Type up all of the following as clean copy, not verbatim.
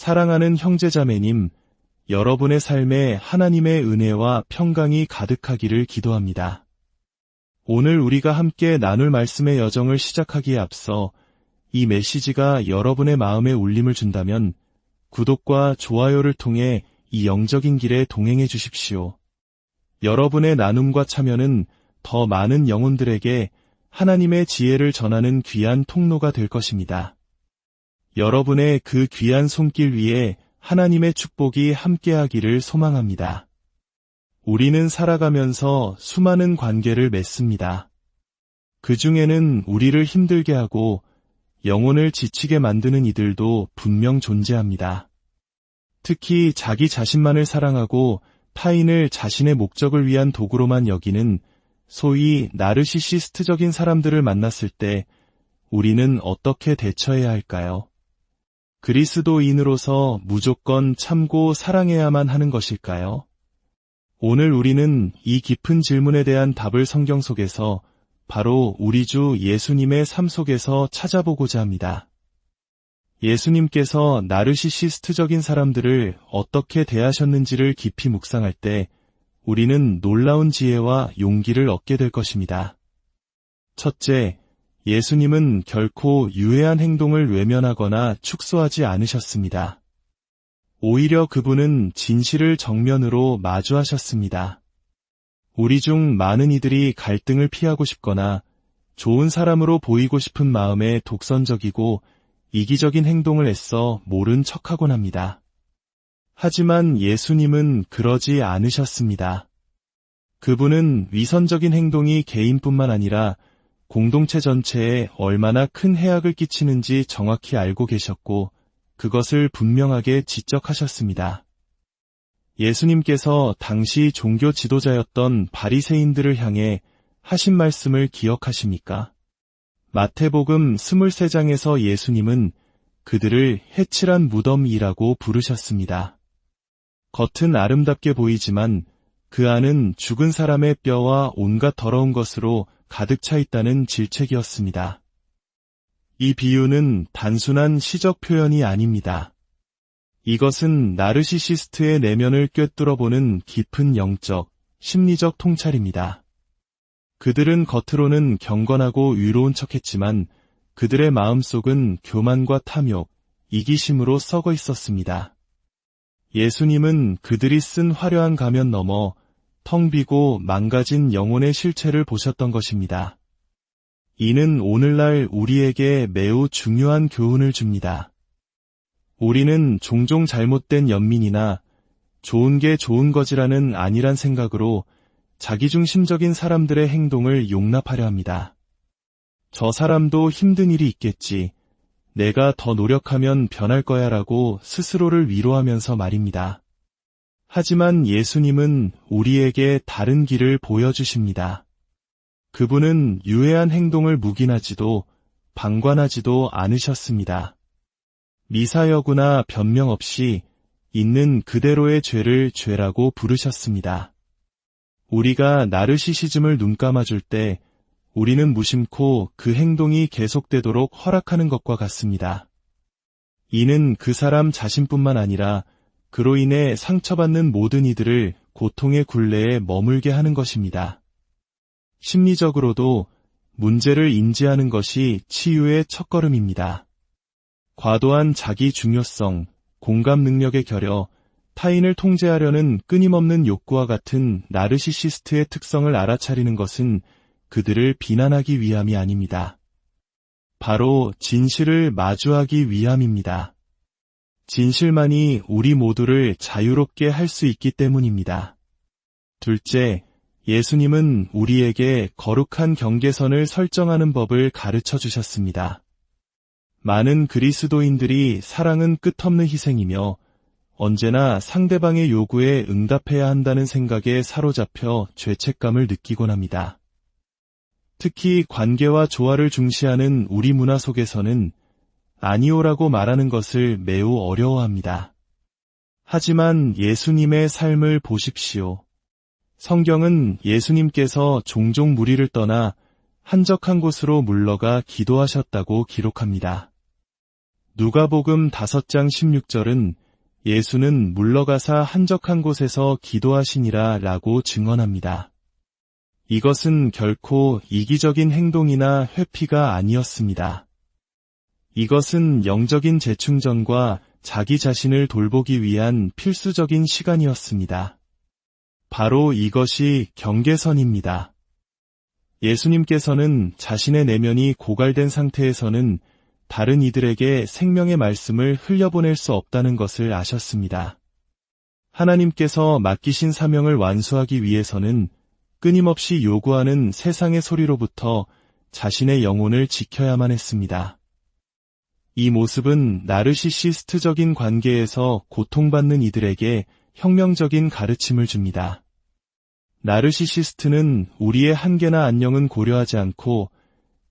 사랑하는 형제자매님, 여러분의 삶에 하나님의 은혜와 평강이 가득하기를 기도합니다. 오늘 우리가 함께 나눌 말씀의 여정을 시작하기에 앞서 이 메시지가 여러분의 마음에 울림을 준다면 구독과 좋아요를 통해 이 영적인 길에 동행해 주십시오. 여러분의 나눔과 참여는 더 많은 영혼들에게 하나님의 지혜를 전하는 귀한 통로가 될 것입니다. 여러분의 그 귀한 손길 위에 하나님의 축복이 함께하기를 소망합니다. 우리는 살아가면서 수많은 관계를 맺습니다. 그 중에는 우리를 힘들게 하고 영혼을 지치게 만드는 이들도 분명 존재합니다. 특히 자기 자신만을 사랑하고 타인을 자신의 목적을 위한 도구로만 여기는 소위 나르시시스트적인 사람들을 만났을 때 우리는 어떻게 대처해야 할까요? 그리스도인으로서 무조건 참고 사랑해야만 하는 것일까요? 오늘 우리는 이 깊은 질문에 대한 답을 성경 속에서 바로 우리 주 예수님의 삶 속에서 찾아보고자 합니다. 예수님께서 나르시시스트적인 사람들을 어떻게 대하셨는지를 깊이 묵상할 때 우리는 놀라운 지혜와 용기를 얻게 될 것입니다. 첫째, 예수님은 결코 유해한 행동을 외면하거나 축소하지 않으셨습니다. 오히려 그분은 진실을 정면으로 마주하셨습니다. 우리 중 많은 이들이 갈등을 피하고 싶거나 좋은 사람으로 보이고 싶은 마음에 독선적이고 이기적인 행동을 애써 모른 척하곤 합니다. 하지만 예수님은 그러지 않으셨습니다. 그분은 위선적인 행동이 개인뿐만 아니라 공동체 전체에 얼마나 큰 해악을 끼치는지 정확히 알고 계셨고 그것을 분명하게 지적하셨습니다. 예수님께서 당시 종교 지도자였던 바리새인들을 향해 하신 말씀을 기억하십니까? 마태복음 23장에서 예수님은 그들을 해칠한 무덤이라고 부르셨습니다. 겉은 아름답게 보이지만 그 안은 죽은 사람의 뼈와 온갖 더러운 것으로 가득 차 있다는 질책이었습니다. 이 비유는 단순한 시적 표현이 아닙니다. 이것은 나르시시스트의 내면을 꿰뚫어보는 깊은 영적, 심리적 통찰입니다. 그들은 겉으로는 경건하고 위로운 척했지만 그들의 마음속은 교만과 탐욕, 이기심으로 썩어 있었습니다. 예수님은 그들이 쓴 화려한 가면 너머 텅 비고 망가진 영혼의 실체를 보셨던 것입니다. 이는 오늘날 우리에게 매우 중요한 교훈을 줍니다. 우리는 종종 잘못된 연민이나 좋은 게 좋은 거지라는 안일한 생각으로 자기중심적인 사람들의 행동을 용납하려 합니다. 저 사람도 힘든 일이 있겠지. 내가 더 노력하면 변할 거야 라고 스스로를 위로하면서 말입니다. 하지만 예수님은 우리에게 다른 길을 보여주십니다. 그분은 유해한 행동을 묵인하지도 방관하지도 않으셨습니다. 미사여구나 변명 없이 있는 그대로의 죄를 죄라고 부르셨습니다. 우리가 나르시시즘을 눈감아줄 때 우리는 무심코 그 행동이 계속되도록 허락하는 것과 같습니다. 이는 그 사람 자신뿐만 아니라 그로 인해 상처받는 모든 이들을 고통의 굴레에 머물게 하는 것입니다. 심리적으로도 문제를 인지하는 것이 치유의 첫걸음입니다. 과도한 자기 중요성, 공감 능력에 겨려 타인을 통제하려는 끊임없는 욕구와 같은 나르시시스트의 특성을 알아차리는 것은 그들을 비난하기 위함이 아닙니다. 바로 진실을 마주하기 위함입니다. 진실만이 우리 모두를 자유롭게 할 수 있기 때문입니다. 둘째, 예수님은 우리에게 거룩한 경계선을 설정하는 법을 가르쳐 주셨습니다. 많은 그리스도인들이 사랑은 끝없는 희생이며 언제나 상대방의 요구에 응답해야 한다는 생각에 사로잡혀 죄책감을 느끼곤 합니다. 특히 관계와 조화를 중시하는 우리 문화 속에서는 아니오라고 말하는 것을 매우 어려워합니다. 하지만 예수님의 삶을 보십시오. 성경은 예수님께서 종종 무리를 떠나 한적한 곳으로 물러가 기도하셨다고 기록합니다. 누가복음 5장 16절은 예수는 물러가사 한적한 곳에서 기도하시니라 라고 증언합니다. 이것은 결코 이기적인 행동이나 회피가 아니었습니다. 이것은 영적인 재충전과 자기 자신을 돌보기 위한 필수적인 시간이었습니다. 바로 이것이 경계선입니다. 예수님께서는 자신의 내면이 고갈된 상태에서는 다른 이들에게 생명의 말씀을 흘려보낼 수 없다는 것을 아셨습니다. 하나님께서 맡기신 사명을 완수하기 위해서는 끊임없이 요구하는 세상의 소리로부터 자신의 영혼을 지켜야만 했습니다. 이 모습은 나르시시스트적인 관계에서 고통받는 이들에게 혁명적인 가르침을 줍니다. 나르시시스트는 우리의 한계나 안녕은 고려하지 않고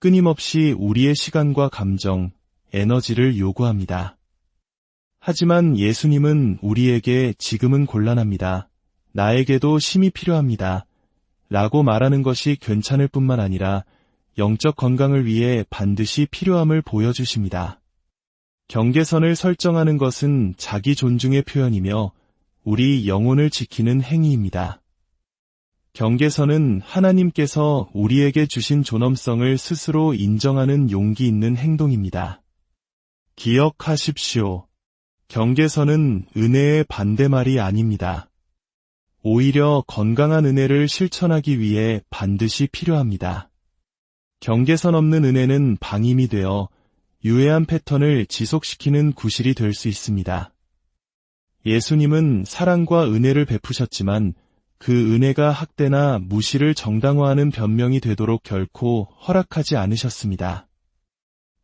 끊임없이 우리의 시간과 감정, 에너지를 요구합니다. 하지만 예수님은 우리에게 지금은 곤란합니다. 나에게도 힘이 필요합니다. 라고 말하는 것이 괜찮을 뿐만 아니라 영적 건강을 위해 반드시 필요함을 보여주십니다. 경계선을 설정하는 것은 자기 존중의 표현이며 우리 영혼을 지키는 행위입니다. 경계선은 하나님께서 우리에게 주신 존엄성을 스스로 인정하는 용기 있는 행동입니다. 기억하십시오. 경계선은 은혜의 반대말이 아닙니다. 오히려 건강한 은혜를 실천하기 위해 반드시 필요합니다. 경계선 없는 은혜는 방임이 되어 유해한 패턴을 지속시키는 구실이 될 수 있습니다. 예수님은 사랑과 은혜를 베푸셨지만 그 은혜가 학대나 무시를 정당화하는 변명이 되도록 결코 허락하지 않으셨습니다.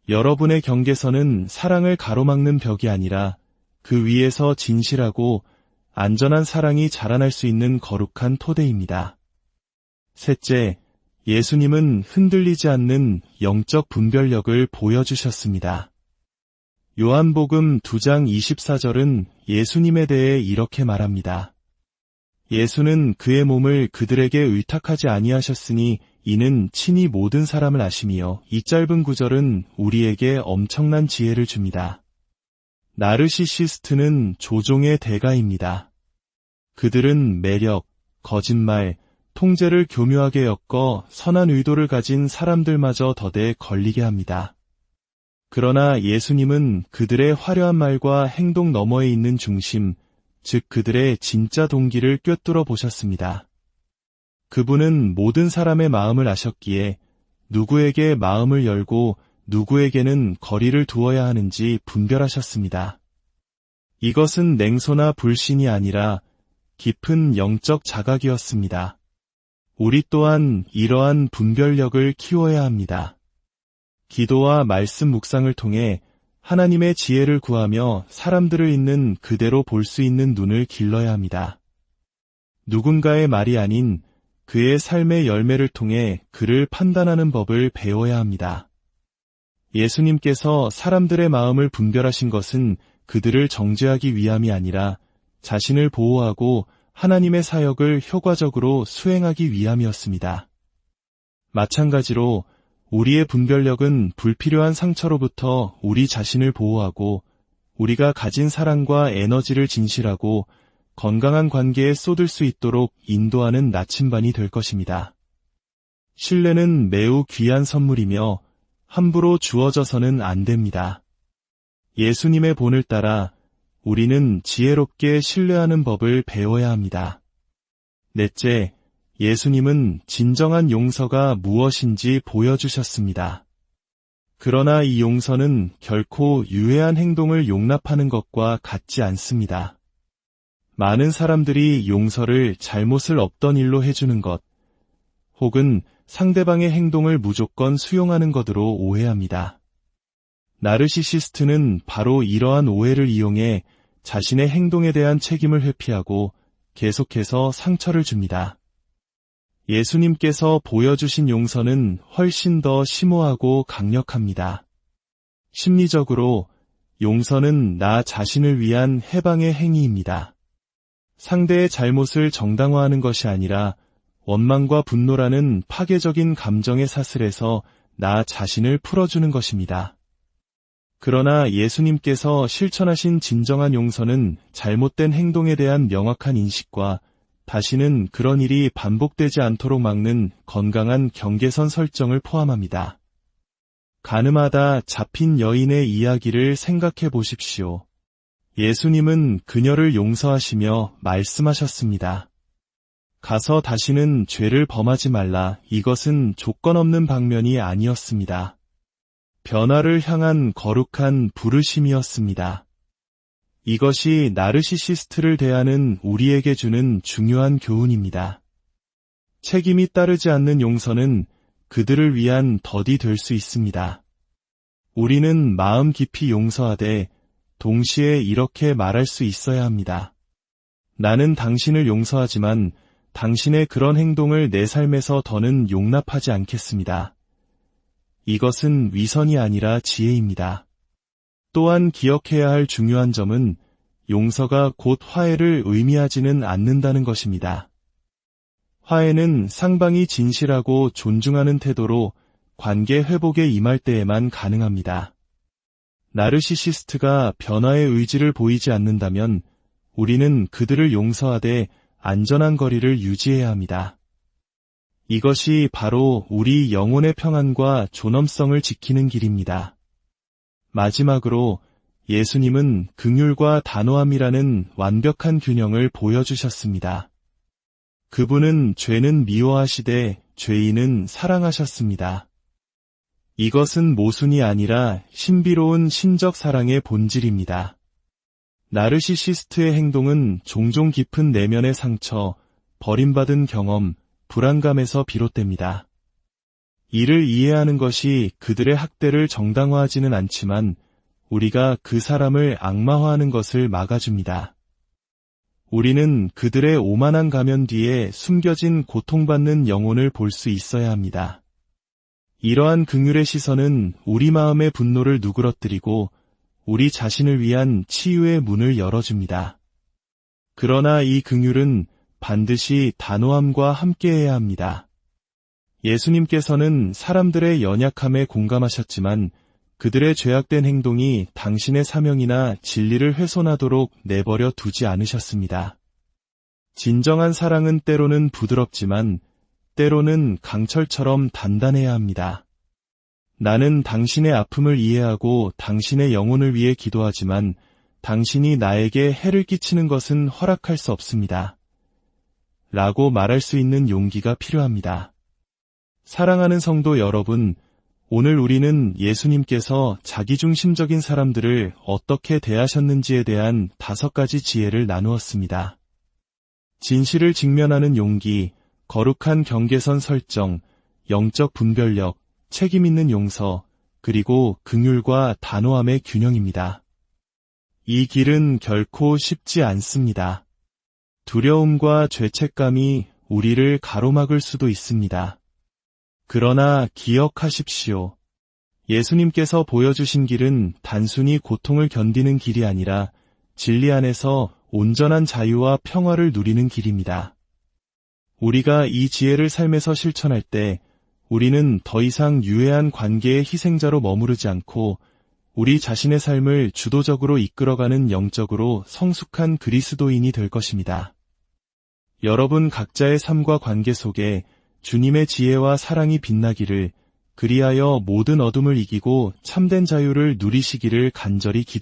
여러분의 경계선은 사랑을 가로막는 벽이 아니라 그 위에서 진실하고 안전한 사랑이 자라날 수 있는 거룩한 토대입니다. 셋째, 예수님은 흔들리지 않는 영적 분별력을 보여주셨습니다. 요한복음 2장 24절은 예수님에 대해 이렇게 말합니다. 예수는 그의 몸을 그들에게 의탁하지 아니하셨으니 이는 친히 모든 사람을 아심이요. 이 짧은 구절은 우리에게 엄청난 지혜를 줍니다. 나르시시스트는 조종의 대가입니다. 그들은 매력, 거짓말, 통제를 교묘하게 엮어 선한 의도를 가진 사람들마저 덫에 걸리게 합니다. 그러나 예수님은 그들의 화려한 말과 행동 너머에 있는 중심, 즉 그들의 진짜 동기를 꿰뚫어 보셨습니다. 그분은 모든 사람의 마음을 아셨기에 누구에게 마음을 열고 누구에게는 거리를 두어야 하는지 분별하셨습니다. 이것은 냉소나 불신이 아니라 깊은 영적 자각이었습니다. 우리 또한 이러한 분별력을 키워야 합니다. 기도와 말씀 묵상을 통해 하나님의 지혜를 구하며 사람들을 있는 그대로 볼 수 있는 눈을 길러야 합니다. 누군가의 말이 아닌 그의 삶의 열매를 통해 그를 판단하는 법을 배워야 합니다. 예수님께서 사람들의 마음을 분별하신 것은 그들을 정죄하기 위함이 아니라 자신을 보호하고 하나님의 사역을 효과적으로 수행하기 위함이었습니다. 마찬가지로 우리의 분별력은 불필요한 상처로부터 우리 자신을 보호하고 우리가 가진 사랑과 에너지를 진실하고 건강한 관계에 쏟을 수 있도록 인도하는 나침반이 될 것입니다. 신뢰는 매우 귀한 선물이며 함부로 주어져서는 안 됩니다. 예수님의 본을 따라 우리는 지혜롭게 신뢰하는 법을 배워야 합니다. 넷째, 예수님은 진정한 용서가 무엇인지 보여주셨습니다. 그러나 이 용서는 결코 유해한 행동을 용납하는 것과 같지 않습니다. 많은 사람들이 용서를 잘못을 없던 일로 해주는 것, 혹은 상대방의 행동을 무조건 수용하는 것으로 오해합니다. 나르시시스트는 바로 이러한 오해를 이용해 자신의 행동에 대한 책임을 회피하고 계속해서 상처를 줍니다. 예수님께서 보여주신 용서는 훨씬 더 심오하고 강력합니다. 심리적으로 용서는 나 자신을 위한 해방의 행위입니다. 상대의 잘못을 정당화하는 것이 아니라 원망과 분노라는 파괴적인 감정의 사슬에서 나 자신을 풀어주는 것입니다. 그러나 예수님께서 실천하신 진정한 용서는 잘못된 행동에 대한 명확한 인식과 다시는 그런 일이 반복되지 않도록 막는 건강한 경계선 설정을 포함합니다. 가늠하다 잡힌 여인의 이야기를 생각해 보십시오. 예수님은 그녀를 용서하시며 말씀하셨습니다. 가서 다시는 죄를 범하지 말라. 이것은 조건 없는 방면이 아니었습니다. 변화를 향한 거룩한 부르심이었습니다. 이것이 나르시시스트를 대하는 우리에게 주는 중요한 교훈입니다. 책임이 따르지 않는 용서는 그들을 위한 덫이 될 수 있습니다. 우리는 마음 깊이 용서하되 동시에 이렇게 말할 수 있어야 합니다. 나는 당신을 용서하지만 당신의 그런 행동을 내 삶에서 더는 용납하지 않겠습니다. 이것은 위선이 아니라 지혜입니다. 또한 기억해야 할 중요한 점은 용서가 곧 화해를 의미하지는 않는다는 것입니다. 화해는 상방이 진실하고 존중하는 태도로 관계 회복에 임할 때에만 가능합니다. 나르시시스트가 변화의 의지를 보이지 않는다면 우리는 그들을 용서하되 안전한 거리를 유지해야 합니다. 이것이 바로 우리 영혼의 평안과 존엄성을 지키는 길입니다. 마지막으로 예수님은 긍휼과 단호함이라는 완벽한 균형을 보여주셨습니다. 그분은 죄는 미워하시되 죄인은 사랑하셨습니다. 이것은 모순이 아니라 신비로운 신적 사랑의 본질입니다. 나르시시스트의 행동은 종종 깊은 내면의 상처, 버림받은 경험, 불안감에서 비롯됩니다. 이를 이해하는 것이 그들의 학대를 정당화하지는 않지만 우리가 그 사람을 악마화하는 것을 막아줍니다. 우리는 그들의 오만한 가면 뒤에 숨겨진 고통받는 영혼을 볼 수 있어야 합니다. 이러한 긍휼의 시선은 우리 마음의 분노를 누그러뜨리고 우리 자신을 위한 치유의 문을 열어줍니다. 그러나 이 긍휼은 반드시 단호함과 함께해야 합니다. 예수님께서는 사람들의 연약함에 공감하셨지만 그들의 죄악된 행동이 당신의 사명이나 진리를 훼손하도록 내버려 두지 않으셨습니다. 진정한 사랑은 때로는 부드럽지만 때로는 강철처럼 단단해야 합니다. 나는 당신의 아픔을 이해하고 당신의 영혼을 위해 기도하지만 당신이 나에게 해를 끼치는 것은 허락할 수 없습니다. 라고 말할 수 있는 용기가 필요합니다. 사랑하는 성도 여러분, 오늘 우리는 예수님께서 자기중심적인 사람들을 어떻게 대하셨는지에 대한 5가지 지혜를 나누었습니다. 진실을 직면하는 용기, 거룩한 경계선 설정, 영적 분별력, 책임 있는 용서, 그리고 긍휼과 단호함의 균형입니다. 이 길은 결코 쉽지 않습니다. 두려움과 죄책감이 우리를 가로막을 수도 있습니다. 그러나 기억하십시오. 예수님께서 보여주신 길은 단순히 고통을 견디는 길이 아니라 진리 안에서 온전한 자유와 평화를 누리는 길입니다. 우리가 이 지혜를 삶에서 실천할 때 우리는 더 이상 유해한 관계의 희생자로 머무르지 않고 우리 자신의 삶을 주도적으로 이끌어가는 영적으로 성숙한 그리스도인이 될 것입니다. 여러분 각자의 삶과 관계 속에 주님의 지혜와 사랑이 빛나기를, 그리하여 모든 어둠을 이기고 참된 자유를 누리시기를 간절히 기도합니다.